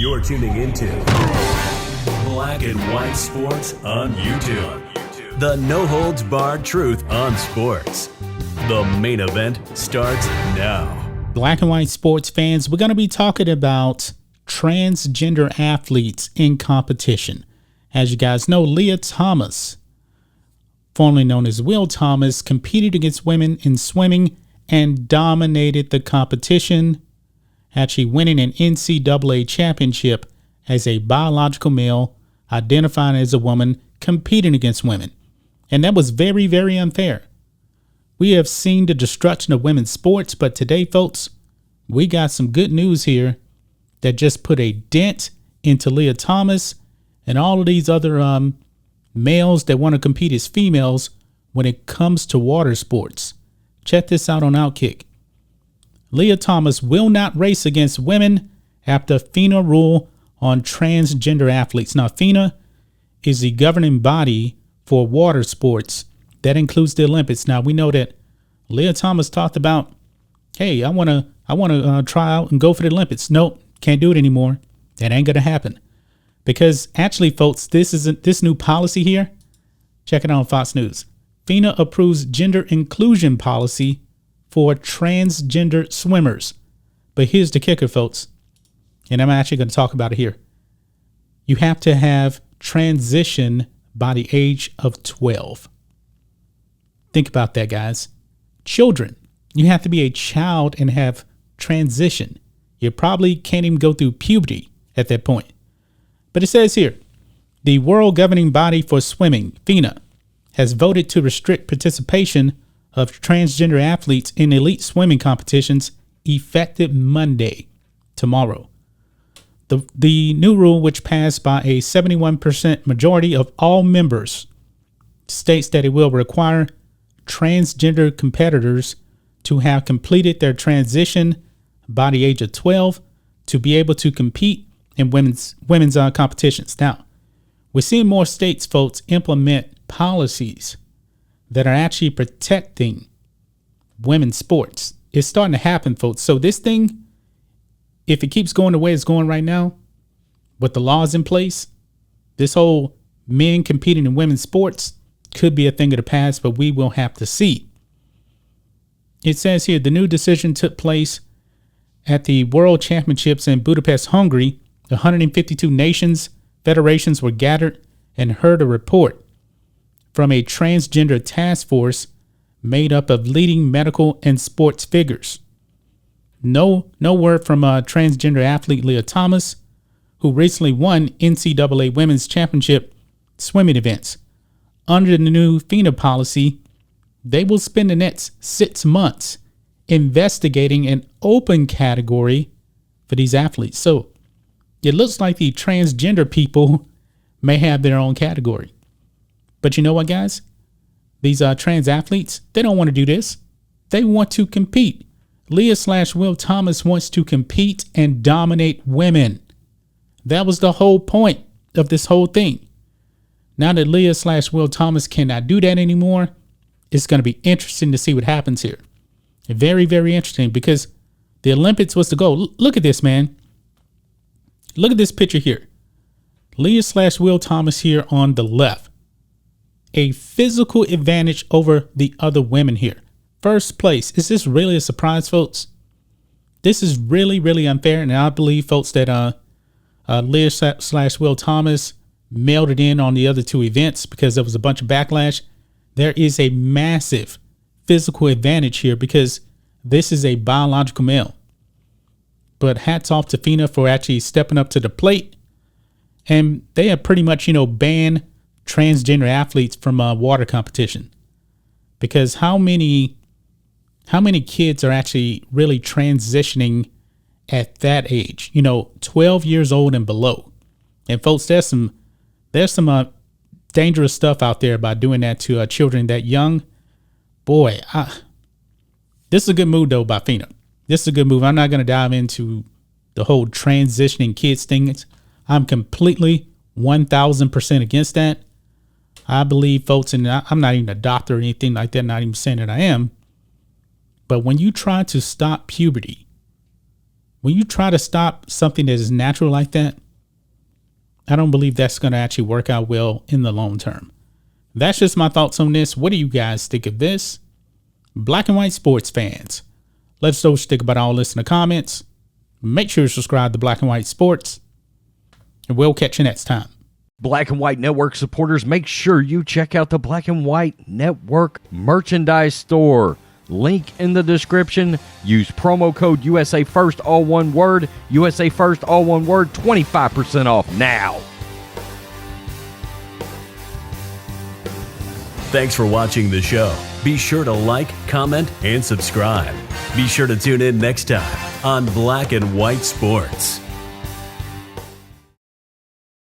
You're tuning into Black and White Sports on YouTube. The no-holds-barred truth on sports. The main event starts now. Black and White sports fans, we're going to be talking about transgender athletes in competition. As you guys know, Lia Thomas, formerly known as Will Thomas, competed against women in swimming and dominated the competition, actually winning an NCAA championship as a biological male identifying as a woman competing against women. And that was very, very unfair. We have seen the destruction of women's sports, but today, folks, we got some good news here that just put a dent into Lia Thomas and all of these other males that want to compete as females when it comes to water sports. Check this out on Outkick. Lia Thomas will not race against women after FINA rule on transgender athletes. Now, FINA is the governing body for water sports. That includes the Olympics. Now, we know that Lia Thomas talked about, hey, I want to try out and go for the Olympics. Nope, can't do it anymore. That ain't going to happen. Because actually, folks, this new policy here, check it out on Fox News. FINA approves gender inclusion policy for transgender swimmers. But here's the kicker, folks, and I'm actually going to talk about it here. You have to have transition by the age of 12. Think about that, guys. Children, you have to be a child and have transition. You probably can't even go through puberty at that point. But it says here, the world governing body for swimming, FINA, has voted to restrict participation of transgender athletes in elite swimming competitions effective Monday, tomorrow. The new rule, which passed by a 71% majority of all members, states that it will require transgender competitors to have completed their transition by the age of 12 to be able to compete in women's competitions. Now, we're seeing more states, folks, implement policies that are actually protecting women's sports. It's starting to happen, folks. So this thing, if it keeps going the way it's going right now, with the laws in place, this whole men competing in women's sports could be a thing of the past, but we will have to see. It says here, the new decision took place at the World Championships in Budapest, Hungary. 152 nations, federations were gathered and heard a report from a transgender task force made up of leading medical and sports figures. No word from transgender athlete Lia Thomas, who recently won NCAA Women's Championship swimming events. Under the new FINA policy, they will spend the next 6 months investigating an open category for these athletes. So it looks like the transgender people may have their own category. But you know what, guys? These trans athletes, they don't want to do this. They want to compete. Lia/Will Thomas wants to compete and dominate women. That was the whole point of this whole thing. Now that Lia/Will Thomas cannot do that anymore, it's going to be interesting to see what happens here. Very, very interesting, because the Olympics was the goal. Look at this, man. Look at this picture here. Lia/Will Thomas here on the left. A physical advantage over the other women here. First place. Is this really a surprise, folks? This is really, really unfair. And I believe, folks, that Lia/Will Thomas mailed it in on the other two events because there was a bunch of backlash. There is a massive physical advantage here because this is a biological male. But hats off to FINA for actually stepping up to the plate. And they have pretty much, banned transgender athletes from water competition. Because how many kids are actually really transitioning at that age? 12 years old and below. And folks, there's some dangerous stuff out there by doing that to children that young. Boy, this is a good move, though, by FINA. This is a good move. I'm not going to dive into the whole transitioning kids thing. I'm completely 1,000% against that. I believe, folks, and I'm not even a doctor or anything like that, not even saying that I am. But when you try to stop puberty when you try to stop something that is natural like that, I don't believe that's going to actually work out well in the long term. That's just my thoughts on this. What do you guys think of this? Black and white sports fans, let us know what you think about all this in the comments. Make sure you subscribe to Black and White Sports, and we'll catch you next time. Black and White Network supporters, make sure you check out the Black and White Network merchandise store. Link in the description. Use promo code USA First, all one word. USA First, all one word. 25% off now. Thanks for watching the show. Be sure to like, comment, and subscribe. Be sure to tune in next time on Black and White Sports.